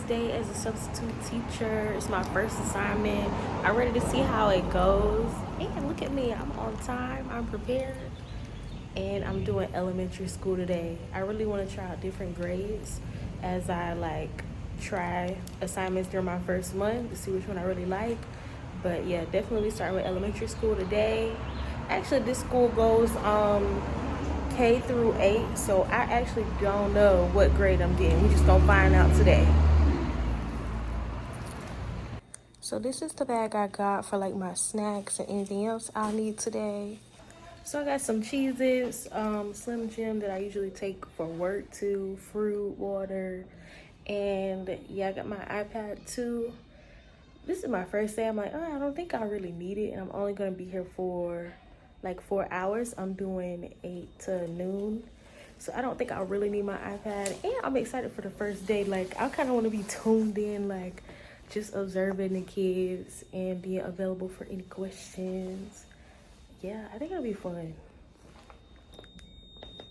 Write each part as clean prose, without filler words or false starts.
day as a substitute teacher. It's my first assignment. I'm ready to see how it goes. And look at me, I'm on time, I'm prepared. And I'm doing elementary school today. I really want to try out different grades as I try assignments during my first month to see which one I really like. But yeah, definitely starting with elementary school today. Actually, this school goes K through 8, so I actually don't know what grade I'm getting. We just gonna find out today. So this is the bag I got for my snacks and anything else I need today. So I got some Cheez-Its, Slim Jim that I usually take for work too, fruit, water, and yeah, I got my iPad too. This is my first day. I'm like, oh, I don't think I really need it, and I'm only gonna be here for 4 hours. I'm doing 8 to noon, so I don't think I really need my iPad. And I'm excited for the first day. I kind of want to be tuned in, just observing the kids and being available for any questions. Yeah, I think it'll be fun.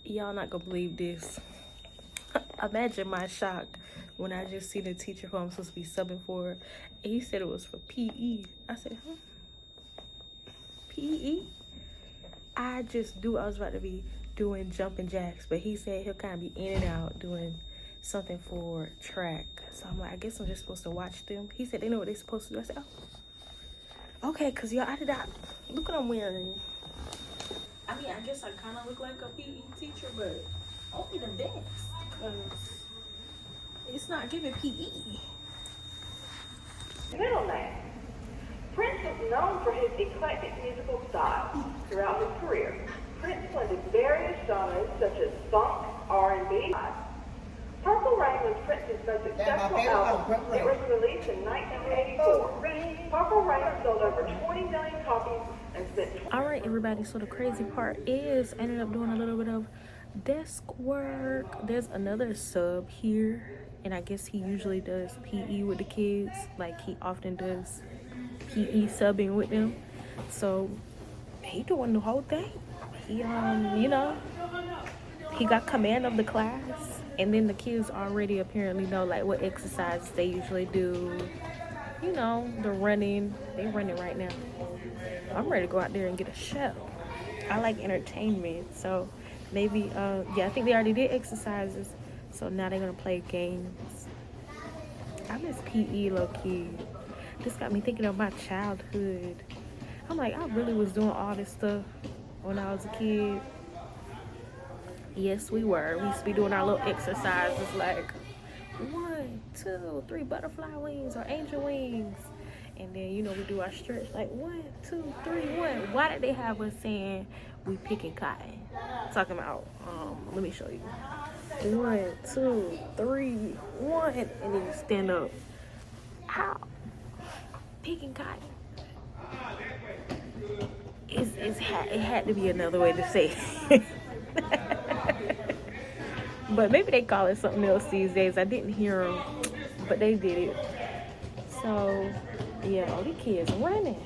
Y'all not gonna believe this. Imagine my shock when I just see the teacher who I'm supposed to be subbing for, and he said it was for PE. I said, huh? PE? I just knew I was about to be doing jumping jacks, but he said he'll kind of be in and out doing something for track. So I'm like, I guess I'm just supposed to watch them. He said they know what they're supposed to do. I said, oh, okay, because y'all, I did not. Look what I'm wearing. I mean, I guess I kind of look like a PE teacher, but only the best, because it's not giving PE. Middle name. Prince is known for his eclectic musical style. Throughout his career, Prince blended various genres such as funk, R&B. Purple Rain was Prince's most successful album. It was released in 1984. Purple Rain sold over 20 million copies and spent... All right, everybody, so the crazy part is I ended up doing a little bit of desk work. There's another sub here, and I guess he usually does PE with the kids. He often does PE subbing with them. So he doing the whole thing. He he got command of the class, and then the kids already apparently know what exercises they usually do. The running. They running right now. I'm ready to go out there and get a show. I like entertainment, so maybe I think they already did exercises, so now they're gonna play games. I miss PE low-key. This got me thinking of my childhood. I'm like, I really was doing all this stuff when I was a kid. Yes, we were. We used to be doing our little exercises 1, 2, 3 butterfly wings or angel wings. And then, we do our stretch 1, 2, 3, 1. Why did they have us saying we picking cotton? Talking about, let me show you. 1, 2, 3, 1. And then you stand up. How? Picking cotton. It had to be another way to say it. But maybe they call it something else these days. I didn't hear them, but they did it. So yeah, all the kids running.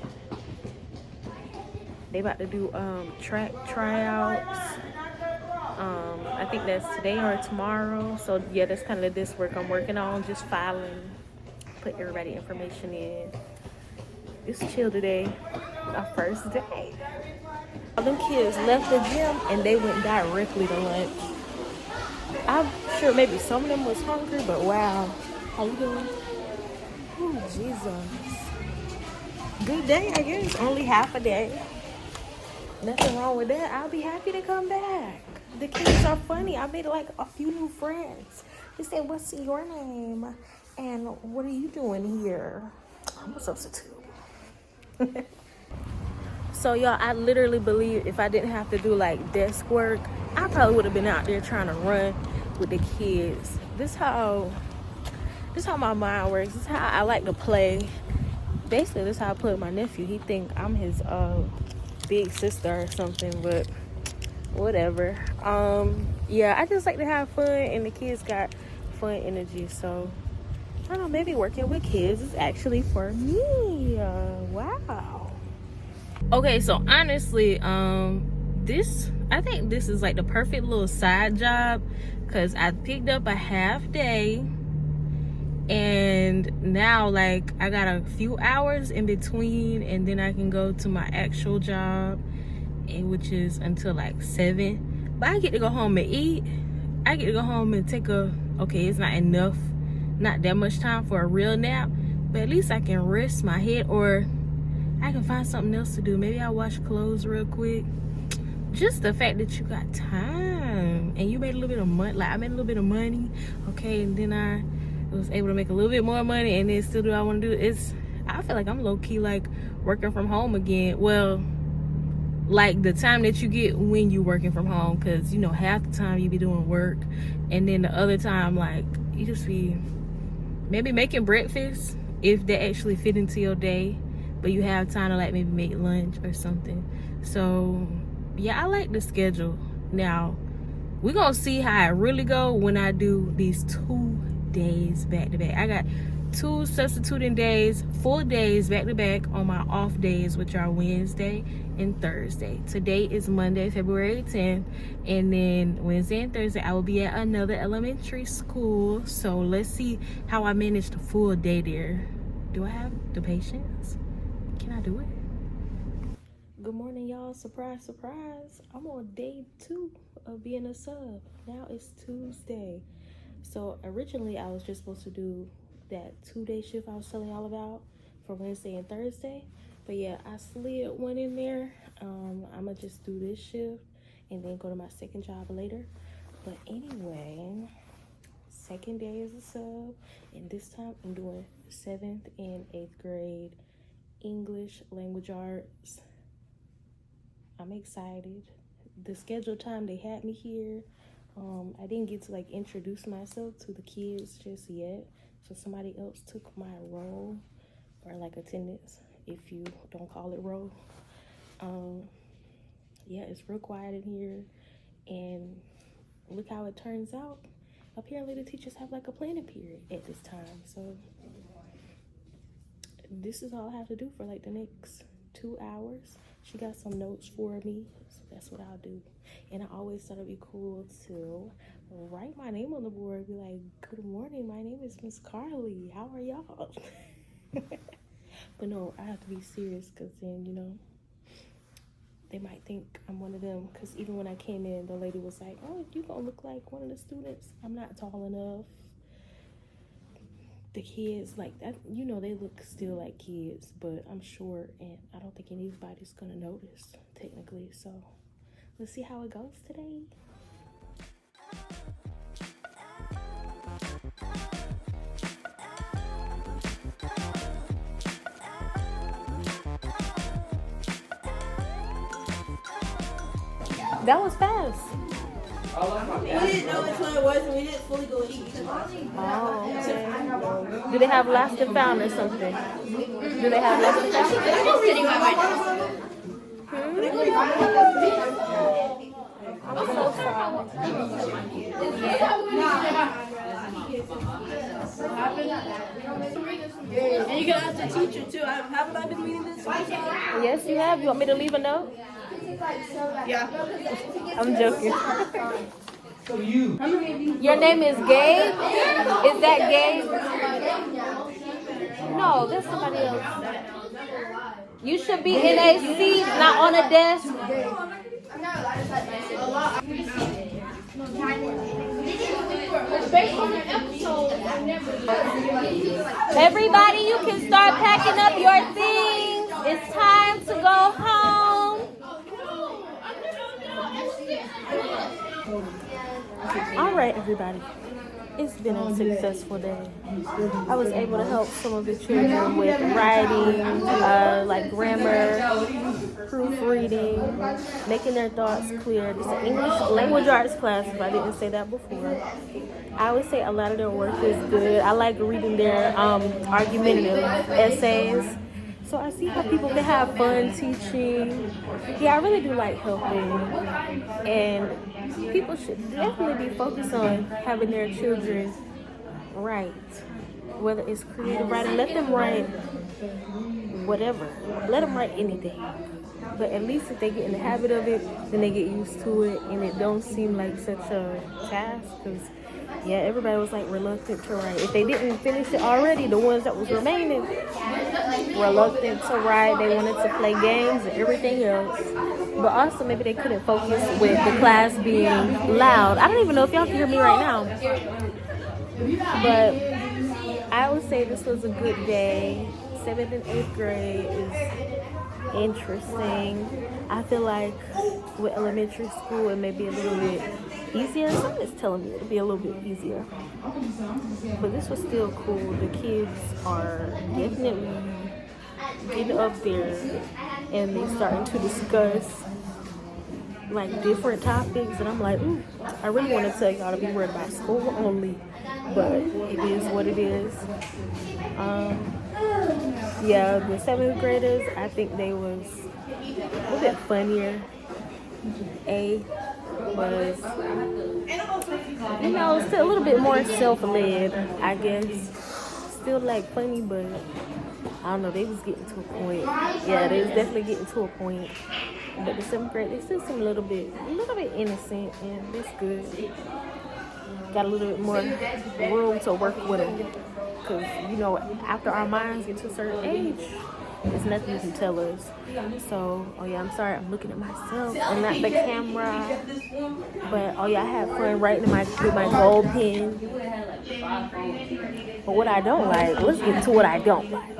They about to do track tryouts. I think that's today or tomorrow. So yeah, that's kind of this work I'm working on, just filing, put everybody information in. It's chill today, our first day. All them kids left the gym and they went directly to lunch. I'm sure maybe some of them was hungry, but wow. How you doing? Oh, Jesus. Good day, I guess. Only half a day. Nothing wrong with that. I'll be happy to come back. The kids are funny. I made a few new friends. They said, what's your name? And what are you doing here? I'm a substitute. So y'all, I literally believe if I didn't have to do desk work, I probably would have been out there trying to run with the kids. This how my mind works. This is how I like to play. Basically, this is how I play with my nephew. He think I'm his big sister or something, but whatever. Yeah, I just like to have fun, and the kids got fun energy. So I don't know, maybe working with kids is actually for me. Wow. Okay, so honestly, I think this is the perfect little side job, because I picked up a half day And now, like, I got a few hours in between, and then I can go to my actual job, and which is until like 7. But I get to go home and eat. I get to go home and take a, okay, it's not enough, not that much time for a real nap, but at least I can rest my head, or I can find something else to do. Maybe I'll wash clothes real quick. Just the fact that you got time and you made a little bit of money, like I made a little bit of money, okay, and then I was able to make a little bit more money, and then still do what I want to do. I feel like I'm low-key like working from home again. Well, like the time that you get when you working from home, because you know half the time you be doing work, and then the other time like you just be maybe making breakfast if that actually fit into your day, but you have time to like maybe make lunch or something. So yeah, I like the schedule. Now we're gonna see how it really go when I do these 2 days back to back. I got 2 substituting days, full days back to back on my off days, which are Wednesday and Thursday. Today is Monday, February 10th, and then Wednesday and Thursday I will be at another elementary school. So let's see how I manage the full day there. Do I have the patience? Can I do it? Good morning, y'all. Surprise, surprise. I'm on day 2 of being a sub. Now it's Tuesday. So originally I was just supposed to do that 2-day shift I was telling y'all about for Wednesday and Thursday. But yeah, I slid one in there. I'ma just do this shift and then go to my second job later. But anyway, second day as a sub, and this time I'm doing 7th and 8th grade English language arts. I'm excited. The scheduled time they had me here, I didn't get to like introduce myself to the kids just yet, so somebody else took my role, or like attendance if you don't call it role. Yeah, it's real quiet in here, and look how it turns out. Apparently the teachers have like a planning period at this time, so this is all I have to do for like the next 2 hours. She got some notes for me, so that's what I'll do. And I always thought it'd be cool to write my name on the board, be like, good morning, my name is Miss Carly, how are y'all? But no, I have to be serious, because then, you know, they might think I'm one of them. Because even when I came in, the lady was like, oh, you gonna look like one of the students. I'm not tall enough. The kids, like that, you know, they look still like kids, but I'm short, and I don't think anybody's gonna notice technically. So let's see how it goes today. That was fast. We didn't know which one it was, and we didn't fully go eat each one. Oh, okay. Do they have lost and found or something? Do they have lost and found? I'm so sorry. And you can ask the teacher too. Haven't I been reading this? Yes, you have. You want me to leave a note? Yeah. I'm joking. Your name is Gabe? Is that Gabe? No, that's somebody else. You should be in a seat, not on a desk. Everybody, you can start packing up your things. It's time to go home. All right, everybody. It's been a successful day. I was able to help some of the children with writing, like grammar, proofreading, making their thoughts clear. It's an English language arts class, if I didn't say that before. I would say a lot of their work is good. I like reading their argumentative essays. So I see how people can have fun teaching. Yeah, I really do like helping. And people should definitely be focused on having their children write. Whether it's creative writing, let them write whatever. Let them write anything. But at least if they get in the habit of it, then they get used to it, and it don't seem like such a task. Because Yeah, everybody was like reluctant to write. If they didn't finish it already, the ones that was remaining, reluctant to write. They wanted to play games and everything else. But also maybe they couldn't focus with the class being loud. I don't even know if y'all can hear me right now. But I would say this was a good day. 7th and 8th grade is interesting. I feel like with elementary school it may be a little bit easier. Something is telling me it'll be a little bit easier. But this was still cool. The kids are definitely getting up there and they starting to discuss like different topics, and I'm like, ooh, I really want to tell y'all to be worried about school only, but it is what it is. Yeah, the 7th graders, I think they was a little bit funnier. A was, still a little bit more self-led, I guess. Still like funny, but I don't know, they was getting to a point. Yeah, they was definitely getting to a point. But the 7th grade, they still seem a little bit innocent, and that's good. Got a little bit more room to work with them. Because, after our minds get to a certain age, there's nothing you can tell us. So, I'm sorry, I'm looking at myself and not the camera. But, I had fun writing with my gold pen. But what I don't like, let's get to what I don't like.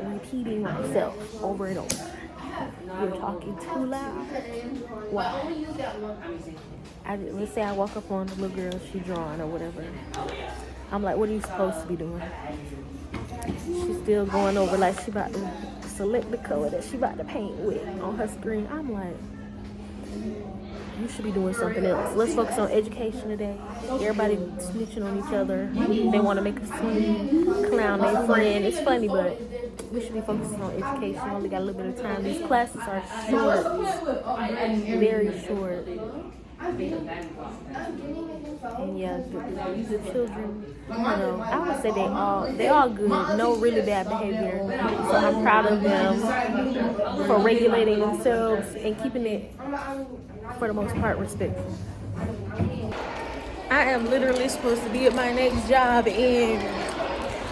Repeating myself over and over. You're talking too loud. Wow. Let's say I walk up on the little girl, she drawing or whatever. I'm like, what are you supposed to be doing? She's still going over like she about to select the color that she about to paint with on her screen. I'm like, you should be doing something else. Let's focus on education today. Everybody snitching on each other. They want to make a scene, clown their friend. It's funny, but we should be focusing on education. We only got a little bit of time. These classes are short, very short. And yeah, the children, I would say they all good. No really bad behavior. So I'm proud of them for regulating themselves and keeping it, for the most part, respectful. I am literally supposed to be at my next job in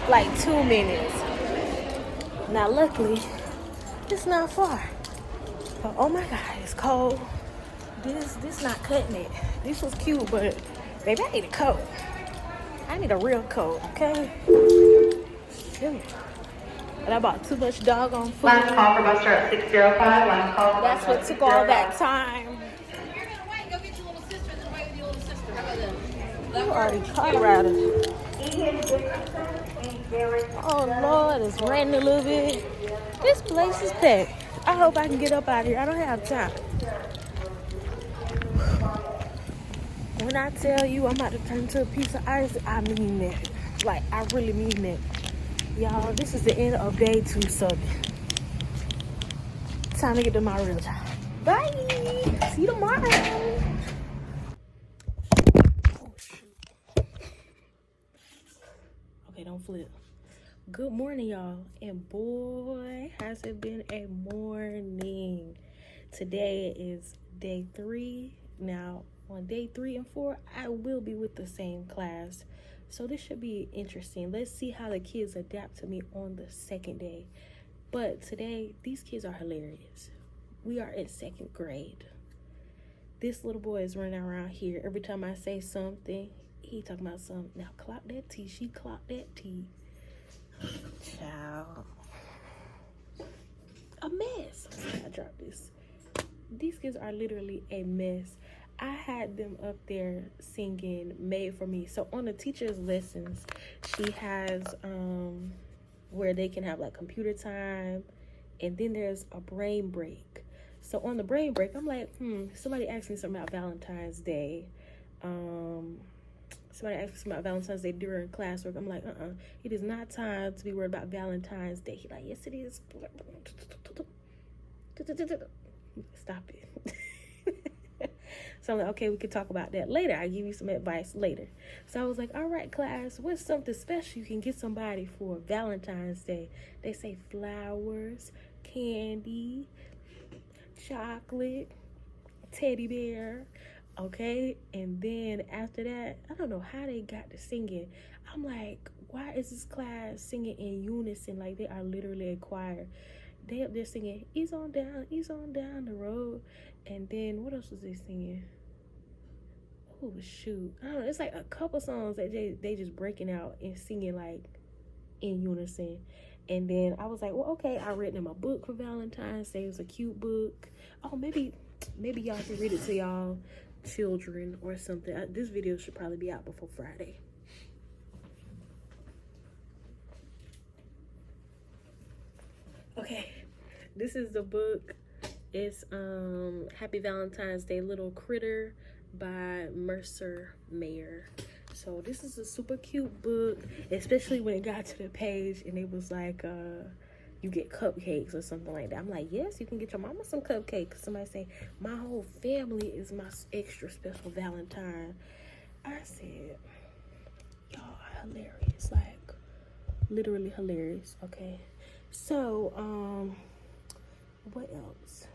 like 2 minutes. Now, luckily, it's not far. But oh my God, it's cold. This not cutting it. This was cute, but baby, I need a coat. I need a real coat, okay? Shoot. And I bought too much doggone food. Last call for bus at 605. Last call for That's what took all that time. Go get your little sister and then wait with your little sister. How about that? You already Colorado. Oh Lord, it's raining a little bit. This place is packed. I hope I can get up out of here. I don't have time. When I tell you I'm about to turn to a piece of ice, I mean that. Like, I really mean that. Y'all, this is the end of day 2 Southern. Time to get to my real job. Bye. See you tomorrow. Oh, shoot. Okay, don't flip. Good morning, y'all. And boy, has it been a morning. Today is day 3. Now, on day 3 and 4, I will be with the same class. So this should be interesting. Let's see how the kids adapt to me on the second day. But today, these kids are hilarious. We are in 2nd grade. This little boy is running around here. Every time I say something, he talking about something. Now, clock that T. She clocked that T. Child. A mess. I dropped this. These kids are literally a mess. I had them up there singing Made for Me. So on the teacher's lessons, she has where they can have like computer time, and then there's a brain break. So on the brain break, I'm like, somebody asked me something about Valentine's Day. Somebody asked me something about Valentine's Day during classwork. I'm like, it is not time to be worried about Valentine's Day. He's like, yes, it is. Stop it. So I'm like, okay, we can talk about that later. I'll give you some advice later. So I was like, all right, class, what's something special you can get somebody for Valentine's Day? They say flowers, candy, chocolate, teddy bear, Okay, and then after that, I don't know how they got to singing. I'm like, why is this class singing in unison? Like they are literally a choir. They up there singing, ease on down the road. And then what else was they singing? Oh shoot, I don't know. It's like a couple songs that they just breaking out and singing like in unison. And then I was like, well, okay, I read them a book for Valentine's Day. It was a cute book. Oh, maybe y'all can read it to y'all children or something. This video should probably be out before Friday. Okay, this is the book. It's Happy Valentine's Day Little Critter by Mercer Mayer. So this is a super cute book, especially when it got to the page and it was like you get cupcakes or something like that. I'm like, yes, you can get your mama some cupcakes. Somebody say, my whole family is my extra special Valentine. I said, y'all are hilarious, like literally hilarious. Okay, so what else?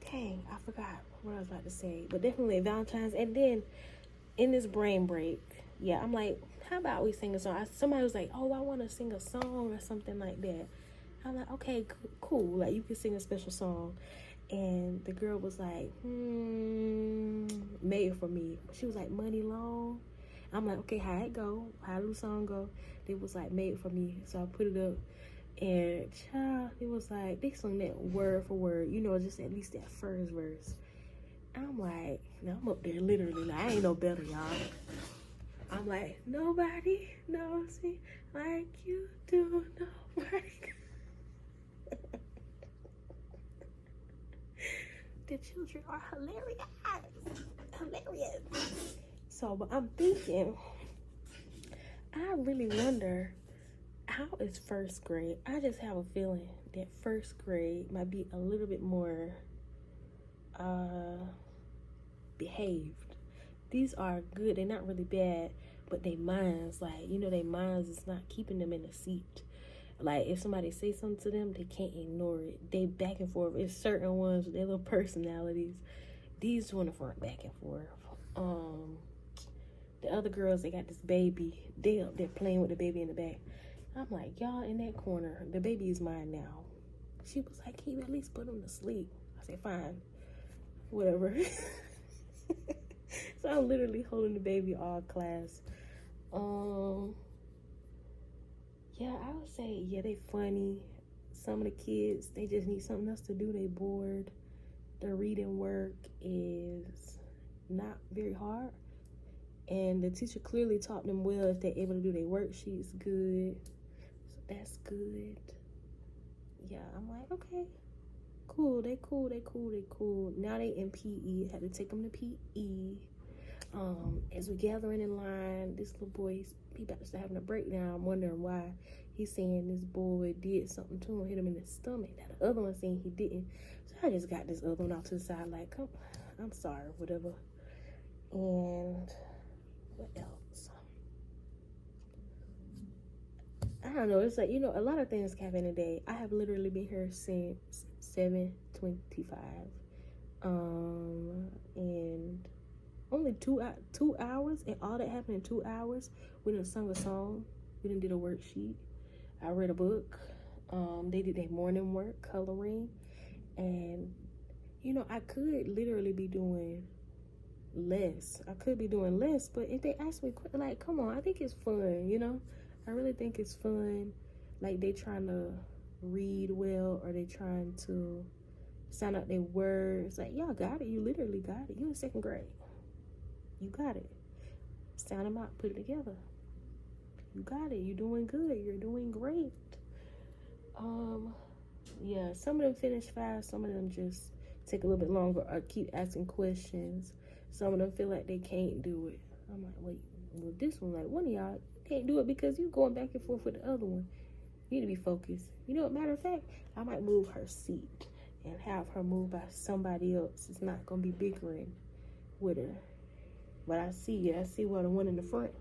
Dang, I forgot what I was about to say, but definitely Valentine's. And then in this brain break, yeah, I'm like, how about we sing a song? Somebody was like, oh, I want to sing a song or something like that. I'm like, okay, cool. Like, you can sing a special song. And the girl was like, made for me. She was like, Money Long. I'm like, okay, how it go? How do the song go? It was like, made for me. So I put it up. And child, it was like, they sung that word for word. You know, just at least that first verse. I'm like, now I'm up there literally. Like, I ain't no better, y'all. I'm like, nobody knows me like you do. Nobody. The children are hilarious. Hilarious. So, but I'm thinking, I really wonder, how is first grade? I just have a feeling that first grade might be a little bit more behaved. These are good. They're not really bad, but they minds, like, you know, they minds is not keeping them in a seat. Like, if somebody say something to them, they can't ignore it. They back and forth. It's certain ones with their little personalities. These one are back and forth. The other girls, they got this baby. They up there playing with the baby in the back. I'm like, y'all in that corner. The baby is mine now. She was like, can you at least put him to sleep? I said, fine. Whatever. So I'm literally holding the baby all class. Yeah, I would say, yeah, they funny. Some of the kids, they just need something else to do. They bored. The reading work is not very hard. And the teacher clearly taught them well. If they're able to do their worksheets good. So that's good. Yeah, I'm like, okay. Cool, they cool. Now they in PE. Had to take them to PE. As we gathering in line, this little boy, he about to start having a breakdown. I'm wondering why. He's saying this boy did something to him, hit him in the stomach. Now the other one saying he didn't. So I just got this other one off to the side, like, come, I'm sorry, whatever. And what else? I don't know. It's like, you know, a lot of things happen in a day. I have literally been here since 7:25, and only 2 hours, and all that happened in 2 hours. We done sung a song. We done did a worksheet. I read a book. They did their morning work, coloring, and you know, I could literally be doing less. But if they ask me, like, come on, I think it's fun. You know, I really think it's fun. Like, they trying to read well, or they trying to sound out their words. Like, y'all got it. You literally got it. You in second grade. You got it. Sound them out. Put it together. You got it. You're doing good. You're doing great. Yeah, some of them finish fast. Some of them just take a little bit longer or keep asking questions. Some of them feel like they can't do it. I'm like, wait, well, this one, like, one of y'all can't do it because you going back and forth with the other one. You need to be focused. You know what, matter of fact, I might move her seat and have her moved by somebody else. It's not going to be bickering with her. But I see where the one in the front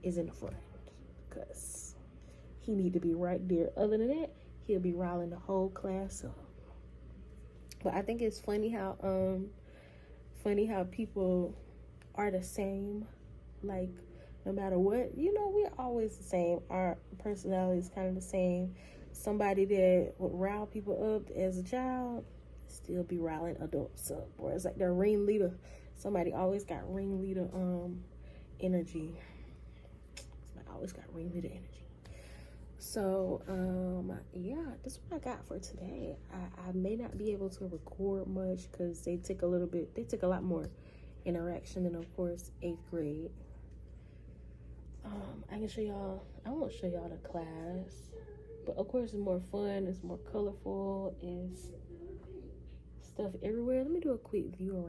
is in the front, because he need to be right there. Other than that, he'll be riling the whole class up. But I think it's funny how funny how people are the same. Like, no matter what, we're always the same. Our personality is kind of the same. Somebody that would rile people up as a child still be riling adults up. Or it's like their ringleader. Somebody always got ringleader energy. Somebody always got ringleader energy. So, yeah, that's what I got for today. I may not be able to record much because they take a lot more interaction than, of course, 8th grade. I won't show y'all the class, but of course it's more fun, it's more colorful, it's stuff everywhere. Let me do a quick go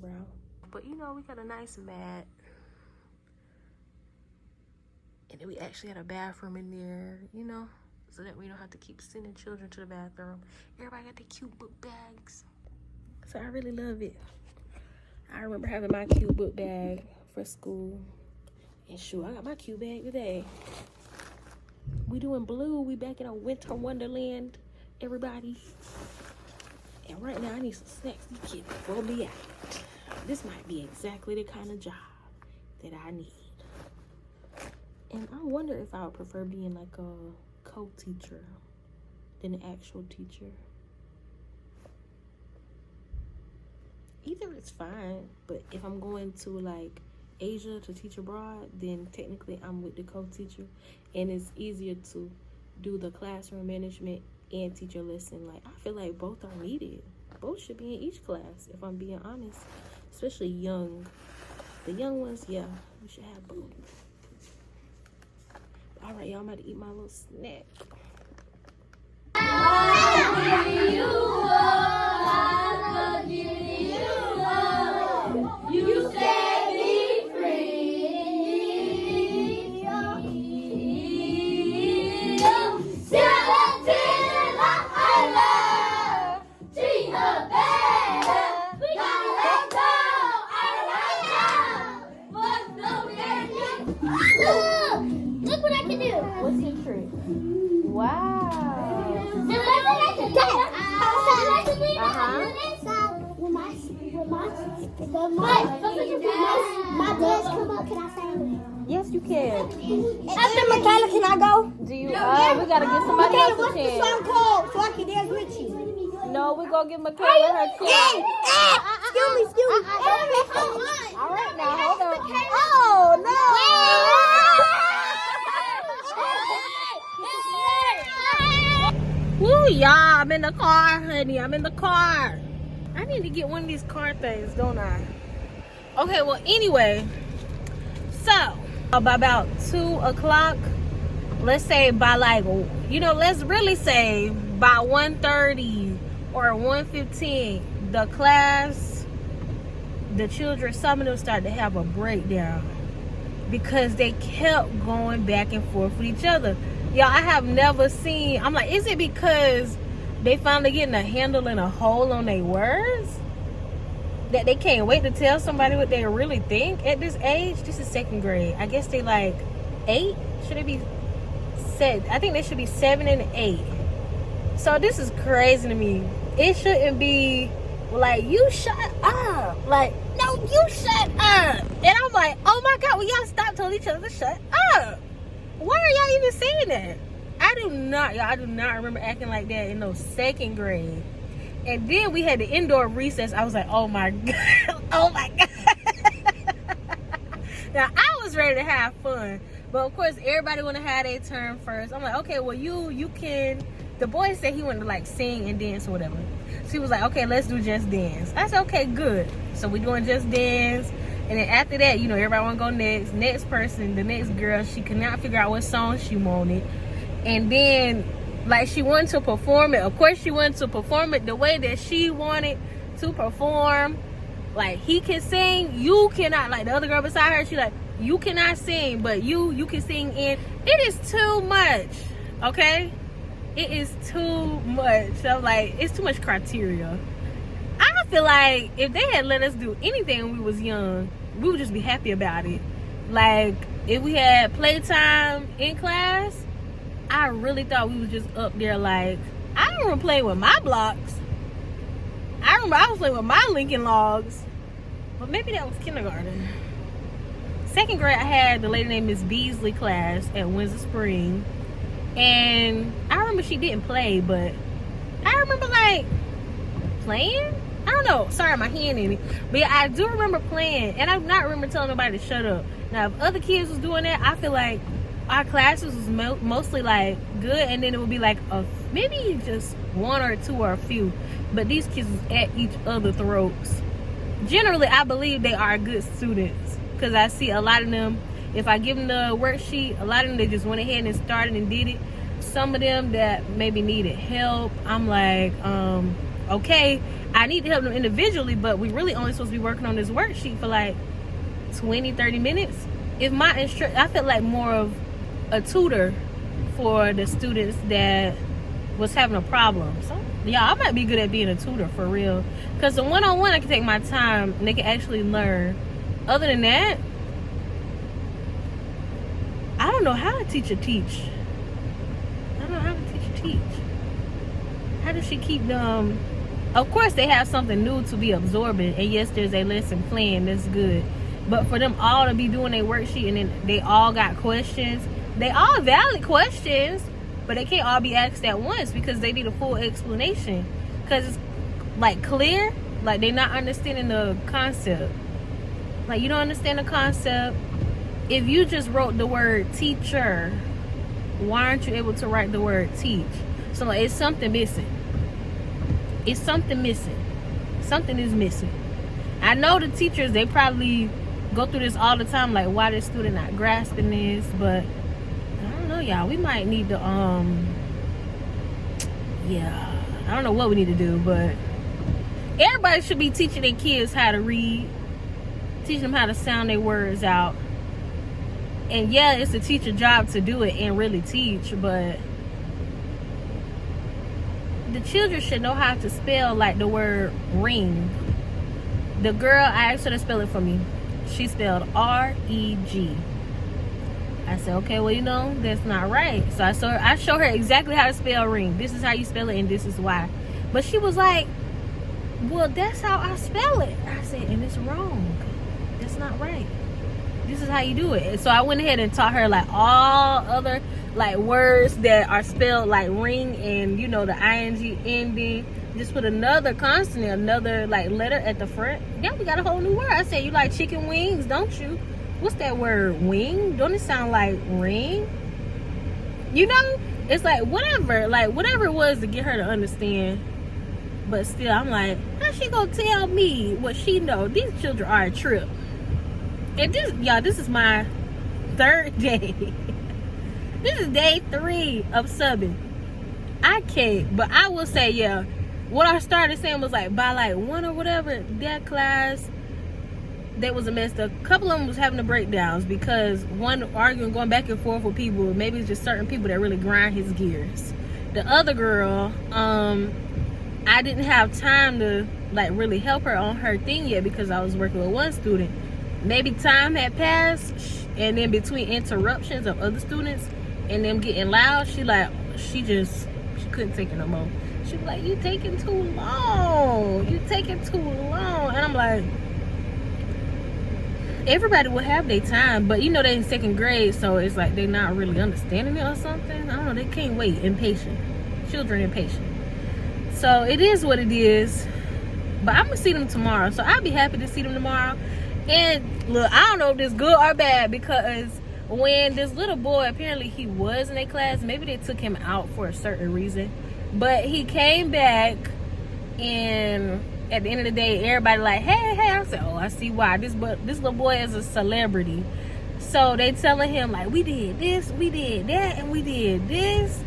around. But we got a nice mat. And then we actually had a bathroom in there, so that we don't have to keep sending children to the bathroom. Everybody got their cute book bags. So I really love it. I remember having my cute book bag for school. And shoot, I got my cute bag today. We doing blue. We back in a winter wonderland, everybody. And right now, I need some snacks. These kids will me out. This might be exactly the kind of job that I need. And I wonder if I would prefer being like a co-teacher than an actual teacher. Either it's fine, but if I'm going to like Asia to teach abroad, then technically I'm with the co-teacher, and it's easier to do the classroom management and teach a lesson. Like, I feel like both are needed. Both should be in each class, if I'm being honest. Especially the young ones, yeah, we should have both. All right, y'all, I'm about to eat my little snack. You set me free. 17 I love. Dream of better. We gotta let go. I like now. What's no look what I can do. What's your trick? Wow. My dance come up, can I sing? Yes, you can. After Michaela, can I go? Do you? We gotta get somebody else a What's the chance. song called so I can dance with you? No, we're gonna give Michaela her chance. Excuse me. All right, now hold on. Oh, no. Woo, y'all! I'm in the car, honey. I'm in the car. I need to get one of these car things, don't I? Okay, well, anyway, so by about 2 o'clock, let's say by like, let's really say by 1:30 or 1:15, the children, some of them started to have a breakdown because they kept going back and forth with each other. Y'all, I have never seen, I'm like, is it because they finally getting a handle and a hold on their words that they can't wait to tell somebody what they really think at this age? This is 2nd grade. I guess they like 8. Should it be said? I think they should be 7 and 8. So this is crazy to me. It shouldn't be like, you shut up. Like, no, you shut up. And I'm like, oh my God, will y'all stop telling each other to shut up? Why are y'all even saying that? I do not remember acting like that in no 2nd grade. And then we had the indoor recess. I was like, oh my God. Oh my God. Now, I was ready to have fun. But of course, everybody want to have their turn first. I'm like, okay, well, you can. The boy said he wanted to like sing and dance or whatever. So he was like, okay, let's do Just Dance. I said, okay, good. So we doing Just Dance. And then after that, everybody want to go next. Next person, the next girl, she could not figure out what song she wanted. And then, like, she wanted to perform it. Of course, she wanted to perform it the way that she wanted to perform. Like, he can sing, you cannot. Like, the other girl beside her, she like, you cannot sing, but you can sing in. It is too much, okay? It is too much. So, like, it's too much criteria. I feel like if they had let us do anything when we was young, we would just be happy about it. Like, if we had playtime in class, I really thought we was just up there like, I don't remember playing with my blocks. I remember I was playing with my Lincoln Logs. But maybe that was kindergarten. Second grade, I had the lady named Miss Beasley class at Windsor Spring. And I remember she didn't play, but I remember like playing. I don't know. Sorry, my hand in it. But yeah, I do remember playing. And I do not remember telling nobody to shut up. Now, if other kids was doing that, I feel like our classes was mostly like good. And then it would be like maybe just one or two or a few. But these kids was at each other's throats. Generally, I believe they are good students. Because I see a lot of them, if I give them the worksheet, a lot of them, they just went ahead and started and did it. Some of them that maybe needed help, I'm like, okay, I need to help them individually, but we really only supposed to be working on this worksheet for like 20-30 minutes. If my I felt like more of a tutor for the students that was having a problem. So yeah, I might be good at being a tutor for real, because the one-on-one, I can take my time and they can actually learn. Other than that, I don't know how a teacher teach. I don't know how a teacher teach. How does she keep them? Of course, they have something new to be absorbing, and yes, there's a lesson plan. That's good. But for them all to be doing their worksheet and then they all got questions, they all valid questions, but they can't all be asked at once because they need a full explanation. Because it's like clear, like they're not understanding the concept. Like, you don't understand the concept. If you just wrote the word teacher, why aren't you able to write the word teach? So like, it's something missing. It's something missing. Something is missing. I know the teachers, they probably go through this all the time, like why this student not grasping this, but I don't know, y'all. We might need to yeah, I don't know what we need to do, but everybody should be teaching their kids how to read, teaching them how to sound their words out. And yeah, it's the teacher's job to do it and really teach, but the children should know how to spell, like the word ring. The girl, I asked her to spell it for me. She spelled R-E-G. I said, okay, well, you know, that's not right. So I showed her exactly how to spell ring. This is how you spell it and this is why. But she was like, well, that's how I spell it. I said, and it's wrong. That's not right. This is how you do it. So I went ahead and taught her like all other like words that are spelled like ring, and you know, the ing ending. Just put another consonant, another like letter at the front. Yeah, we got a whole new word. I said, you like chicken wings, don't you? What's that word? Wing? Don't it sound like ring? You know, it's like whatever it was to get her to understand. But still, I'm like, how she gonna tell me what she know? These children are a trip. And this, y'all, this is my third day. This is day 3 of subbing. I can't, but I will say, yeah, what I started saying was like, by like 1 or whatever, that class, that was a mess. A couple of them was having the breakdowns because one arguing, going back and forth with people. Maybe it's just certain people that really grind his gears. The other girl, I didn't have time to like really help her on her thing yet because I was working with one student. Maybe time had passed, and then between interruptions of other students and them getting loud, she couldn't take it no more. She was like, you taking too long. You taking too long. And I'm like, everybody will have their time, but you know, they're in 2nd grade, so it's like they're not really understanding it or something. I don't know, they can't wait. Impatient. Children impatient. So it is what it is. But I'm gonna see them tomorrow, so I'll be happy to see them tomorrow. And look, I don't know if this is good or bad, because when this little boy, apparently he was in a class, maybe they took him out for a certain reason, but he came back, and at the end of the day, everybody like, hey. I said, oh, I see why. This little boy is a celebrity. So they telling him like, we did this, we did that, and we did this.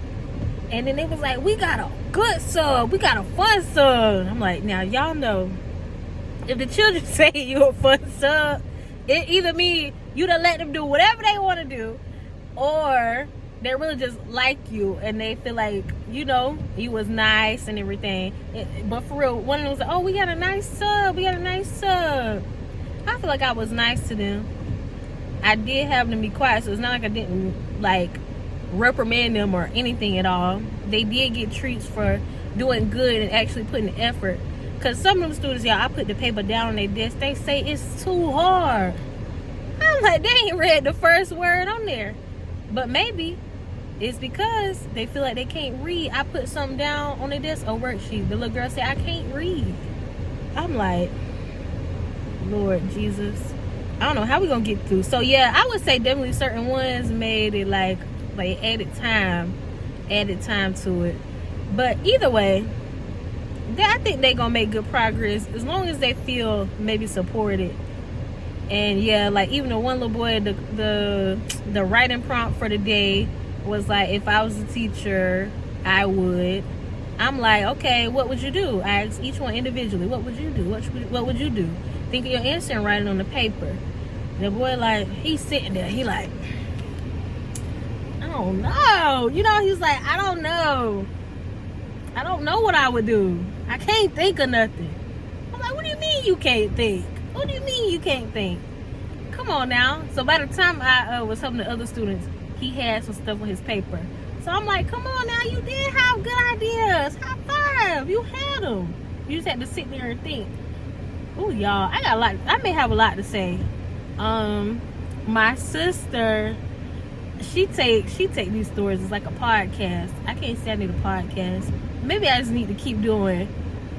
And then they was like, we got a good sub, we got a fun sub. I'm like, now y'all know, if the children say you a fun sub, it either mean you done let them do whatever they want to do, or they really just like you and they feel like, you know, you was nice and everything. But for real, one of them was like, oh, we got a nice sub, I feel like I was nice to them. I did have them be quiet, so it's not like I didn't like reprimand them or anything at all. They did get treats for doing good and actually putting effort. Because some of them students, y'all, I put the paper down on their desk. They say it's too hard. I'm like, they ain't read the first word on there. But maybe it's because they feel like they can't read. I put something down on their desk, a worksheet. The little girl said, I can't read. I'm like, Lord Jesus. I don't know how we gonna get through. So yeah, I would say definitely certain ones made it like added time to it. But either way, I think they gonna make good progress as long as they feel maybe supported. And yeah, like even the one little boy, the writing prompt for the day was like, if I was a teacher, I would. I'm like, okay, what would you do? I asked each one individually, what would you do? What would you do? Think of your answer and write it on the paper. The boy, like, he's sitting there. He like, I don't know. You know, he's like, I don't know. I don't know what I would do. I can't think of nothing. I'm like, what do you mean you can't think? What do you mean you can't think? Come on now. So by the time I was helping the other students, he had some stuff on his paper. So I'm like, come on now. You did have good ideas. High five. You had them. You just had to sit there and think. Ooh, y'all, I got a lot. I may have a lot to say. My sister, she take these stories as like a podcast. I can't say I need a podcast. Maybe I just need to keep doing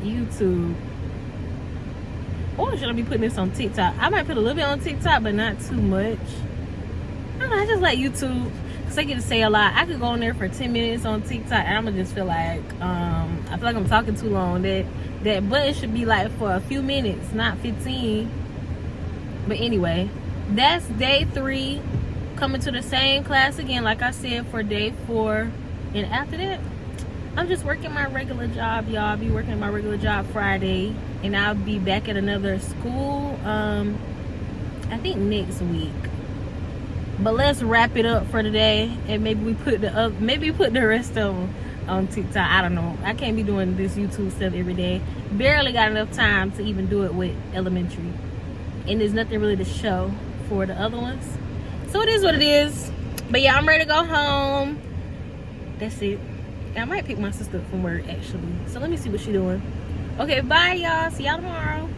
YouTube. Or should I be putting this on TikTok? I might put a little bit on TikTok, but not too much. I don't know, I just like YouTube because I get to say a lot. I could go on there for 10 minutes on TikTok and I'm gonna just feel like I feel like I'm talking too long. That button should be like for a few minutes, not 15. But anyway, that's day 3. Coming to the same class again, like I said, for day 4. And after that, I'm just working my regular job, y'all. I'll be working my regular job Friday. And I'll be back at another school, I think next week. But let's wrap it up for today. And maybe we put the rest of them on TikTok. I don't know. I can't be doing this YouTube stuff every day. Barely got enough time to even do it with elementary. And there's nothing really to show for the other ones. So it is what it is. But yeah, I'm ready to go home. That's it. And I might pick my sister up from work actually. So let me see what she's doing. Okay, bye y'all. See y'all tomorrow.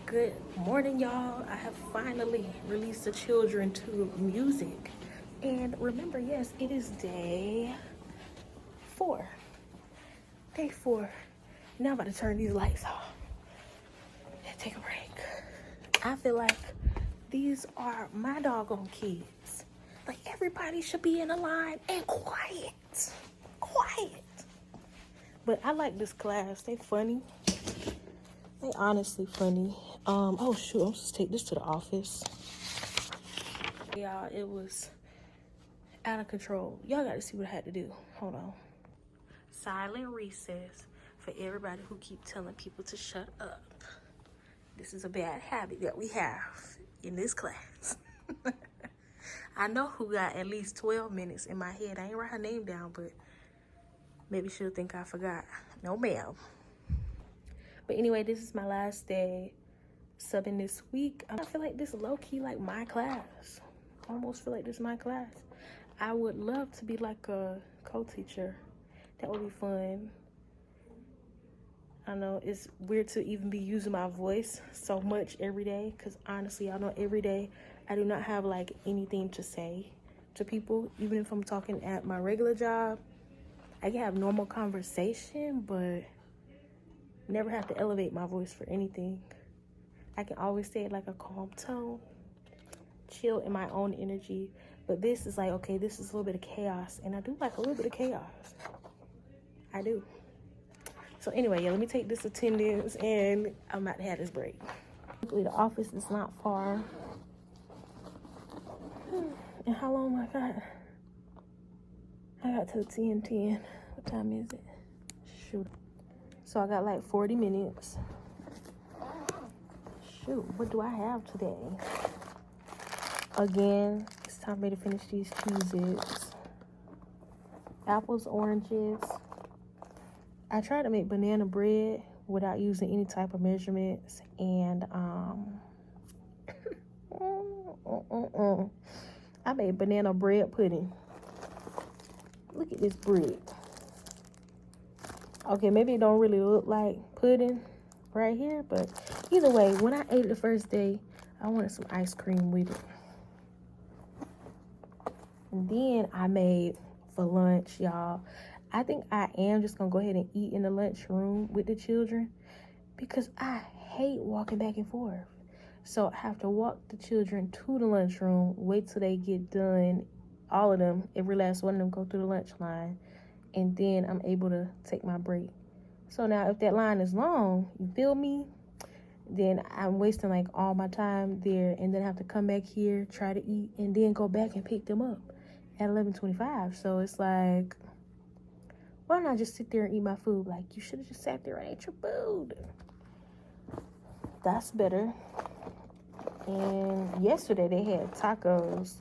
Good morning, y'all. I have finally released the children to music. And remember, yes, it is day 4. Day 4. Now I'm about to turn these lights off and take a break. I feel like these are my doggone kids. Like everybody should be in a line and quiet. But I like this class. They funny. They honestly funny. Oh shoot, I'm supposed to take this to the office. Y'all, it was out of control. Y'all got to see what I had to do. Hold on. Silent recess for everybody who keep telling people to shut up. This is a bad habit that we have in this class. I know who got at least 12 minutes in my head. I ain't write her name down, but maybe she'll think I forgot. No, ma'am. But anyway, this is my last day subbing this week. I feel like this low-key like my class. I almost feel like this is my class. I would love to be like a co-teacher. That would be fun. I know it's weird to even be using my voice so much every day, because honestly, I know every day I do not have like anything to say to people. Even if I'm talking at my regular job, I can have normal conversation, but never have to elevate my voice for anything. I can always say it like a calm tone, chill in my own energy. But this is like, okay, this is a little bit of chaos, and I do like a little bit of chaos. I do. So anyway, yeah, let me take this attendance, and I'm about to have this break. Hopefully the office is not far. And how long I got? I got till 10:10. What time is it? Shoot. So I got like 40 minutes. Shoot, what do I have today? Again, it's time for me to finish these Cheez-Its. Apples, oranges. I tried to make banana bread without using any type of measurements, and I made banana bread pudding. Look at this bread. Okay, maybe it don't really look like pudding right here, but either way, when I ate it the first day, I wanted some ice cream with it. And then I made for lunch, y'all. I think I am just gonna go ahead and eat in the lunchroom with the children because I hate walking back and forth. So I have to walk the children to the lunchroom, wait till they get done, all of them, every last one of them go through the lunch line, and then I'm able to take my break. So now if that line is long, you feel me? Then I'm wasting like all my time there, and then I have to come back here, try to eat, and then go back and pick them up at 11:25. So it's like, why not just sit there and eat my food? Like, you should have just sat there and ate your food. That's better. And yesterday they had tacos.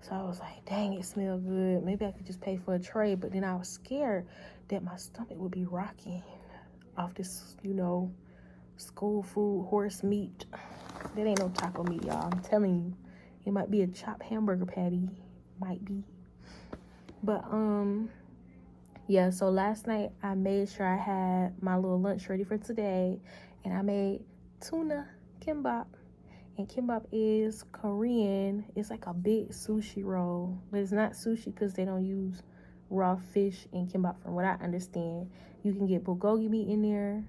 So I was like, dang, it smelled good. Maybe I could just pay for a tray. But then I was scared that my stomach would be rocking off this, school food, horse meat. That ain't no taco meat, y'all. I'm telling you. It might be a chopped hamburger patty. Might be. But, yeah, so last night I made sure I had my little lunch ready for today. And I made tuna kimbap. And kimbap is Korean. It's like a big sushi roll. But it's not sushi because they don't use raw fish in kimbap from what I understand. You can get bulgogi meat in there.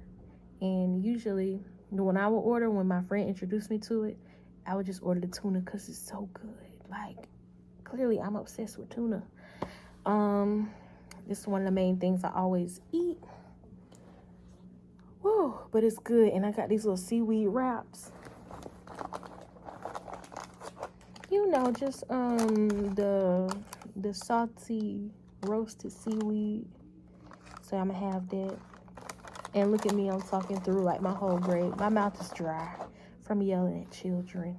And usually, when I would order, when my friend introduced me to it, I would just order the tuna because it's so good. Like, clearly I'm obsessed with tuna. This is one of the main things I always eat. Woo, but it's good. And I got these little seaweed wraps. Just the salty roasted seaweed. So I'm gonna have that. And look at me, I'm talking through like my whole grade. My mouth is dry from yelling at children.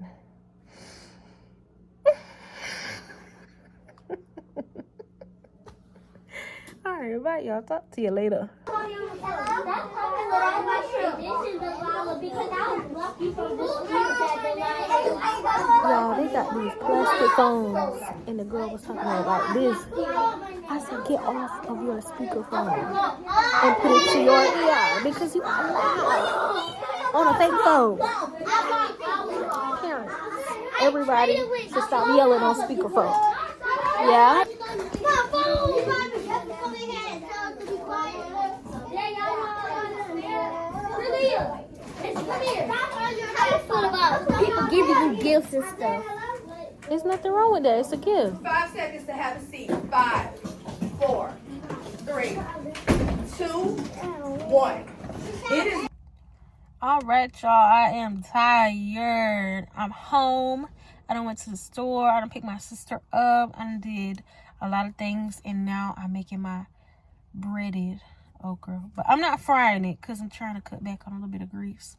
All right, bye, y'all. Talk to you later. Y'all, they got these plastic phones, and the girl was talking about like this. I said, get off of your speakerphone and put it to your ear because you are loud on a fake phone. Parents, everybody should stop yelling on speakerphone. Yeah. People giving you gifts and stuff. There's nothing wrong with that. It's a gift. 5 seconds to have a seat. 5, 4, 3, 2, 1. It is. All right, y'all. I am tired. I'm home. I done went to the store. I done picked my sister up. I done did a lot of things. And now I'm making my breaded okra. But I'm not frying it because I'm trying to cut back on a little bit of grease.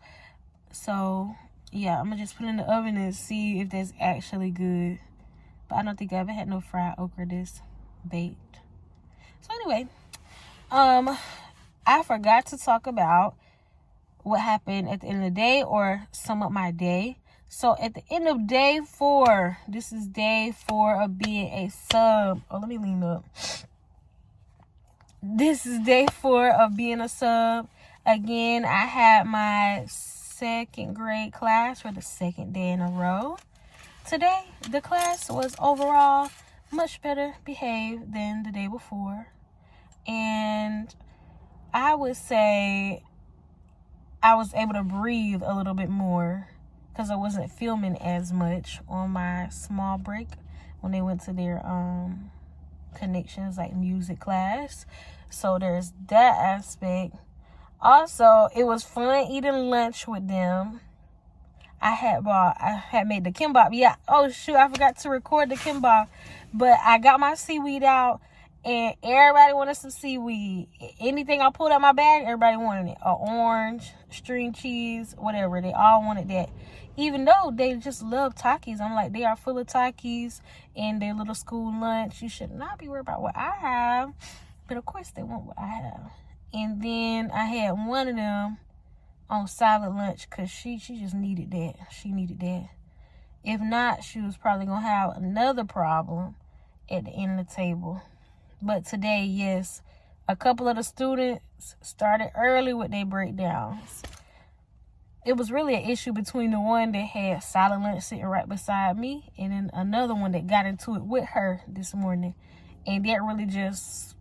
So, yeah, I'm going to just put it in the oven and see if that's actually good. But I don't think I ever had no fried okra this baked. So, anyway, I forgot to talk about what happened at the end of the day or sum up my day. So, at the end of day 4, this is day 4 of being a sub. Oh, let me lean up. This is day 4 of being a sub. Again, I had my 2nd grade class for the 2nd day in a row. Today, the class was overall much better behaved than the day before. And I would say I was able to breathe a little bit more because I wasn't filming as much on my small break when they went to their connections, like music class. So there's that aspect. Also, it was fun eating lunch with them. I had made the kimbap. Yeah. Oh shoot, I forgot to record the kimbap. But I got my seaweed out, and everybody wanted some seaweed. Anything I pulled out my bag, everybody wanted it. Orange, string cheese, whatever. They all wanted that. Even though they just love Takis. I'm like, they are full of Takis in their little school lunch. You should not be worried about what I have. But of course they want what I have. And then I had one of them on salad lunch because she just needed that. She needed that. If not, she was probably going to have another problem at the end of the table. But today, yes, A couple of the students started early with their breakdowns. It was really an issue between the one that had silent lunch sitting right beside me and then another one that got into it with her this morning. And that really just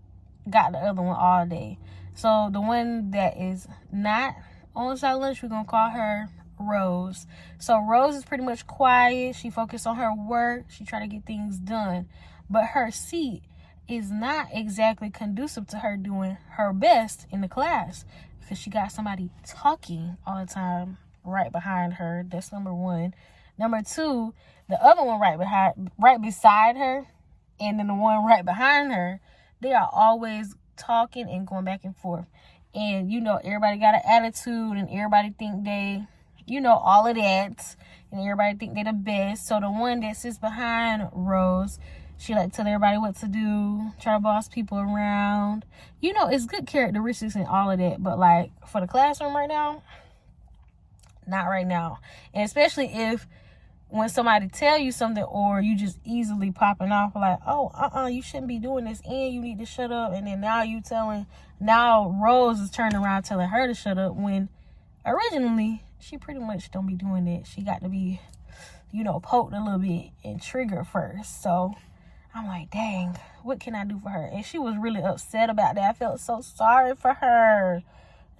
got the other one all day. So the one that is not on silent lunch, we're going to call her Rose. So Rose is pretty much quiet. She focused on her work. She tried to get things done. But her seat is not exactly conducive to her doing her best in the class because she got somebody talking all the time right behind her. That's number one. Number two, the other one right beside her, and then the one right behind her, they are always talking and going back and forth. And, you know, everybody got an attitude and everybody think they, you know, all of that. And everybody think they're the best. So the one that sits behind Rose, she like tell everybody what to do, try to boss people around. You know, it's good characteristics and all of that. But, like, for the classroom right now, not right now. And especially if when somebody tell you something or you just easily popping off like, oh, you shouldn't be doing this and you need to shut up. And then now Rose is turning around telling her to shut up when originally she pretty much don't be doing that. She got to be, you know, poked a little bit and triggered first. So I'm like, dang, what can I do for her? And she was really upset about that. I felt so sorry for her.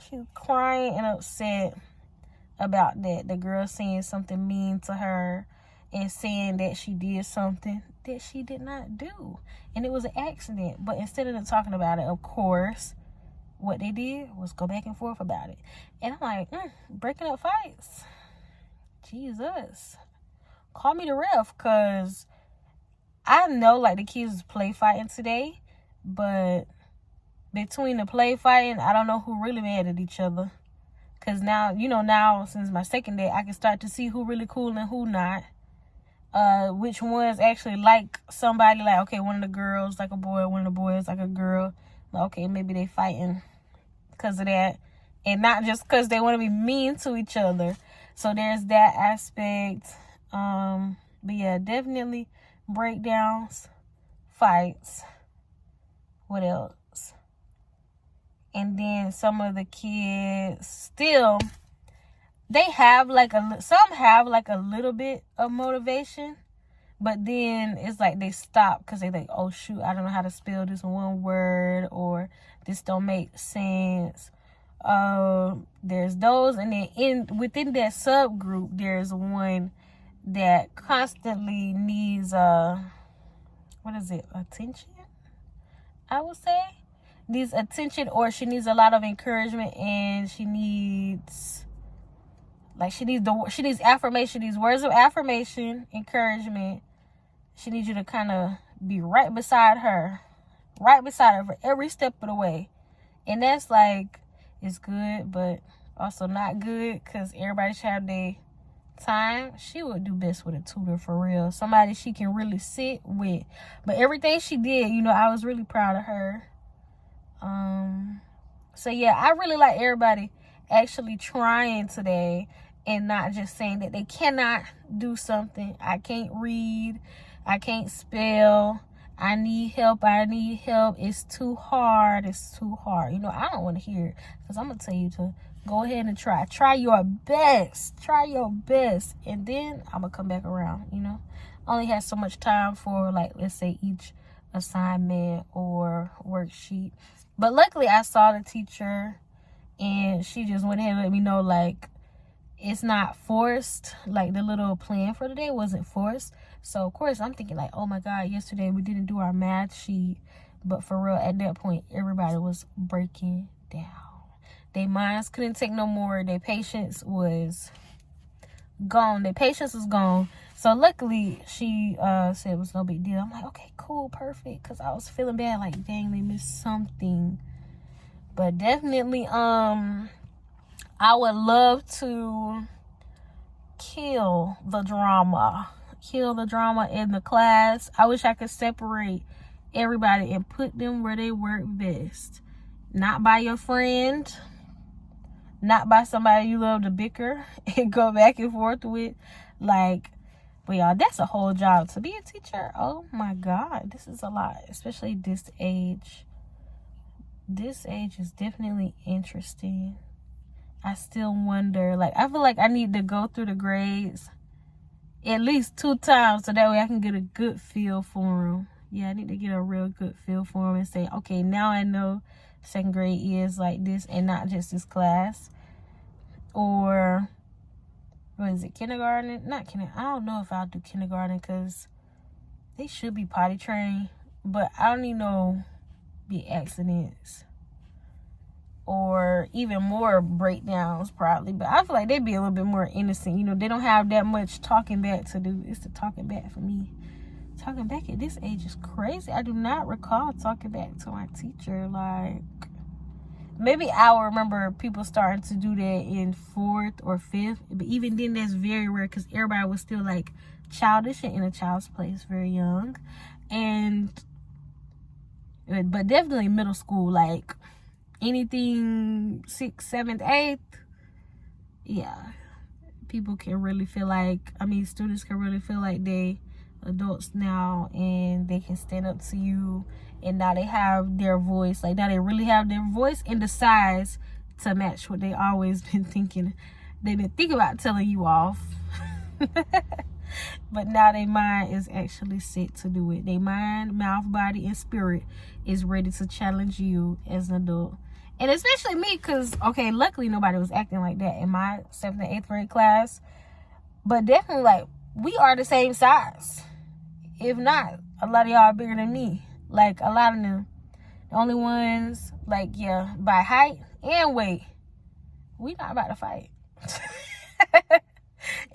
She was crying and upset about that. The girl saying something mean to her and saying that she did something that she did not do. And it was an accident. But instead of them talking about it, of course, what they did was go back and forth about it. And I'm like, breaking up fights. Jesus. Call me the ref, because I know, like, the kids was play fighting today, but between the play fighting, I don't know who really mad at each other. Because now, since my second day, I can start to see who really cool and who not. Which ones actually like somebody. Like, okay, one of the girls like a boy, one of the boys like a girl. Like, okay, maybe they fighting because of that. And not just because they want to be mean to each other. So there's that aspect. But yeah, definitely breakdowns, fights. What else? And then some of the kids still, some have like a little bit of motivation, but then it's like they stop because they like, oh shoot, I don't know how to spell this one word, or this don't make sense. There's those, and then within that subgroup, there's one that constantly needs attention, I would say. Needs attention, or she needs a lot of encouragement, and she needs affirmation, these words of affirmation, encouragement. She needs you to kind of be right beside her for every step of the way. And that's like, it's good, but also not good, because everybody should have their time. She would do best with a tutor, for real. Somebody she can really sit with. But everything she did, I was really proud of her. So yeah, I really like everybody actually trying today and not just saying that they cannot do something. I can't read, I can't spell, I need help, it's too hard. I don't want to hear it, because I'm gonna tell you to go ahead and try your best, and then I'm gonna come back around. Only has so much time for, like, let's say each assignment or worksheet. But luckily I saw the teacher, and she just went ahead and let me know, like, it's not forced. Like, the little plan for the day wasn't forced. So of course I'm thinking like, oh my God, yesterday we didn't do our math sheet. But for real, at that point, everybody was breaking down. Their minds couldn't take no more. Their patience was gone. So luckily she said it was no big deal. I'm like, okay, cool, perfect, because I was feeling bad, like, dang, they missed something. But definitely I would love to kill the drama in the class. I wish I could separate everybody and put them where they work best. Not by your friend, not by somebody you love to bicker and go back and forth with. Like, but y'all, that's a whole job. To be a teacher, oh my God, this is a lot, especially this age. this age is definitely interesting. I still wonder, like, I feel like I need to go through the grades at least 2 times so that way I can get a good feel for them. Yeah, I need to get a real good feel for them and say, okay, now I know 2nd grade is like this and not just this class. Or, what is it, kindergarten? Not kindergarten. I don't know if I'll do kindergarten because they should be potty trained. But I don't even know the accidents or even more breakdowns probably. But I feel like they'd be a little bit more innocent. You know, they don't have that much talking back to do. It's the talking back for me. Talking back at this age is crazy. I do not recall talking back to my teacher. Like, maybe I will remember people starting to do that in 4th or 5th. But even then, that's very rare because everybody was still like childish and in a child's place, very young. But definitely middle school, like anything 6th, 7th, 8th, yeah, people can really feel like, students can really feel like they adults now and they can stand up to you, and now they have their voice, like now they really have their voice and the size to match what they always been thinking. They've been thinking about telling you off. But now their mind is actually set to do it. Their mind, mouth, body, and spirit is ready to challenge you as an adult. And especially me, because, okay, luckily nobody was acting like that in my 7th and 8th grade class. But definitely, like, we are the same size. If not, a lot of y'all are bigger than me. Like, a lot of them. The only ones, like, yeah, by height and weight, we not about to fight.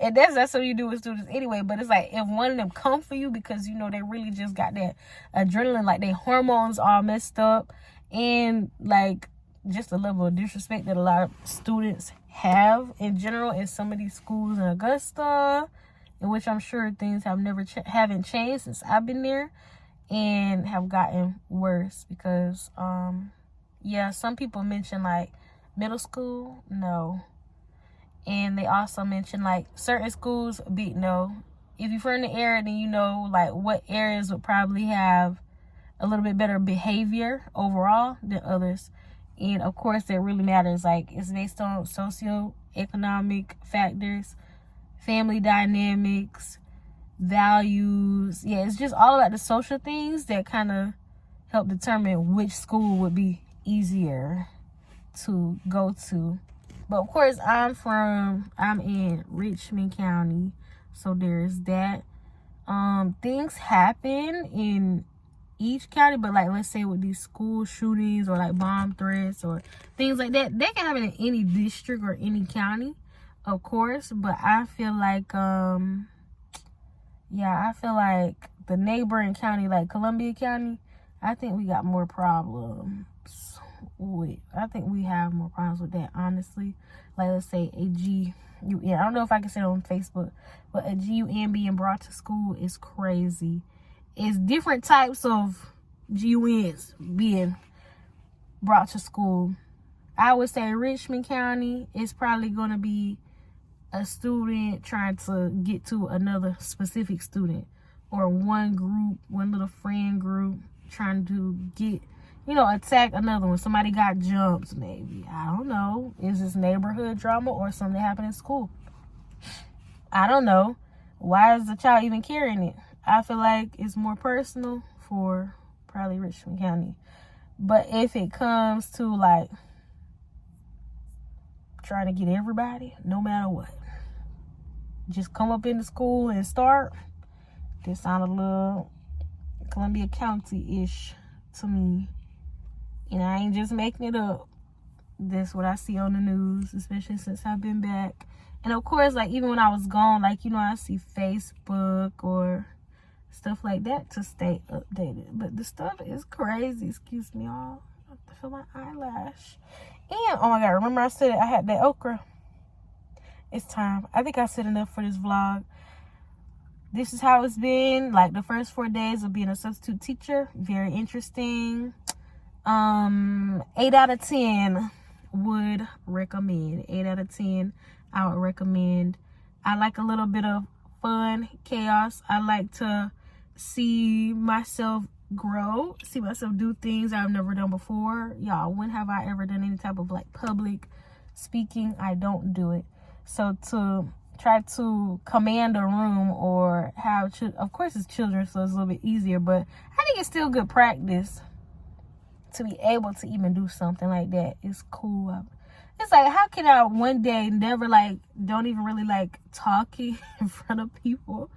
And that's what you do with students anyway. But it's like, if one of them come for you because, you know, they really just got that adrenaline, like their hormones all messed up, and like just the level of disrespect that a lot of students have in general in some of these schools in Augusta, in which I'm sure things have haven't changed since I've been there, and have gotten worse because yeah, some people mention like middle school, no. And they also mentioned like certain schools, big no. If you're from the area, then you know like what areas would probably have a little bit better behavior overall than others. And of course, that really matters. Like, it's based on socioeconomic factors, family dynamics, values. Yeah, it's just all about the social things that kind of help determine which school would be easier to go to. But of course, I'm in Richmond County, so there's that. Things happen in each county, but like, let's say with these school shootings or like bomb threats or things like that, they can happen in any district or any county, of course. But I feel like, I feel like the neighboring county, like Columbia County, I think we got more problems with. I think we have more problems with that, honestly. Like, let's say a GUN. I don't know if I can say it on Facebook, but a GUN being brought to school is crazy. It's different types of GUNs being brought to school. I would say Richmond County is probably going to be a student trying to get to another specific student, or one little friend group trying to get, attack another one. Somebody got jumped, maybe. I don't know. Is this neighborhood drama or something that happened in school? I don't know. Why is the child even carrying it? I feel like it's more personal for probably Richmond County. But if it comes to like trying to get everybody, no matter what, just come up into school and start, this sound a little Columbia County-ish to me. And I ain't just making it up. That's what I see on the news, especially since I've been back. And of course, like, even when I was gone, like, I see Facebook or stuff like that to stay updated. But the stuff is crazy. Excuse me, y'all. I have to feel my eyelash. And, oh my God, remember I said I had that okra? It's time. I think I said enough for this vlog. This is how it's been, like, the first 4 days of being a substitute teacher. Very interesting. 8 out of 10 would recommend. 8 out of 10 I would recommend. I like a little bit of fun, chaos. I like to see myself grow, see myself do things I've never done before. Y'all, when have I ever done any type of like public speaking? I don't do it. So to try to command a room or have, of course it's children, so it's a little bit easier, but I think it's still good practice to be able to even do something like that. It's cool. It's like, how can I one day never like, don't even really like talking in front of people?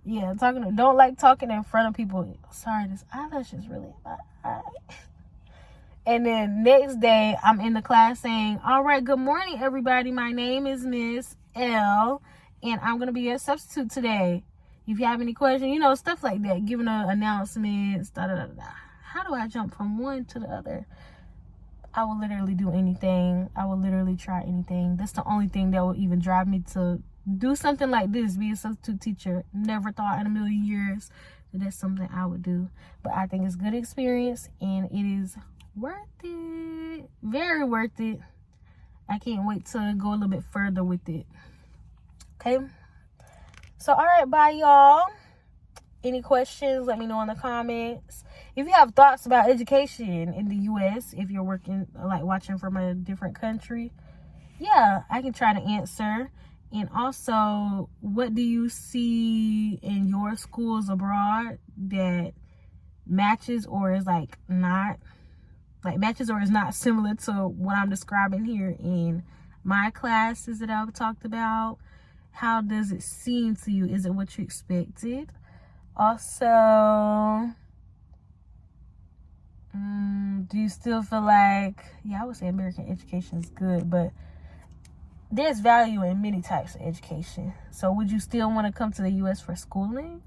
Yeah, don't like talking in front of people. Sorry, this eyelash is really in my eye. And then next day, I'm in the class saying, all right, good morning, everybody. My name is Miss L, and I'm going to be your substitute today. If you have any questions, you know, stuff like that, giving announcements, da-da-da-da. How do I jump from one to the other? I will literally do anything. I will literally try anything. That's the only thing that will even drive me to do something like this, be a substitute teacher. Never thought in a million years that that's something I would do. But I think it's good experience, and it is worth it. Very worth it. I can't wait to go a little bit further with it. Okay? So, all right, bye, y'all. Any questions, let me know in the comments. If you have thoughts about education in the U.S., if you're watching from a different country, yeah, I can try to answer. And also, what do you see in your schools abroad that matches or is not similar to what I'm describing here in my classes that I've talked about? How does it seem to you? Is it what you expected? Also, do you still feel like, I would say American education is good, but there's value in many types of education. So would you still want to come to the U.S. for schooling?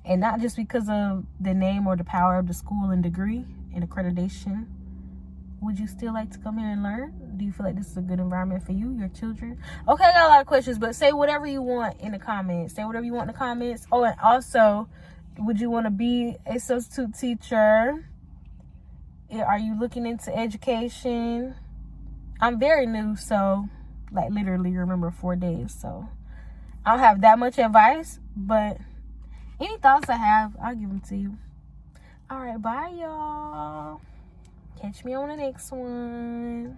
And not just because of the name or the power of the school and degree and accreditation. Would you still like to come here and learn? Do you feel like this is a good environment for you, your children? Okay, I got a lot of questions, but say whatever you want in the comments. Say whatever you want in the comments. Oh, and also, would you want to be a substitute teacher? Are you looking into education? I'm very new, so literally remember 4 days, so I don't have that much advice, but any thoughts I have, I'll give them to you. All right, bye, y'all. Catch me on the next one.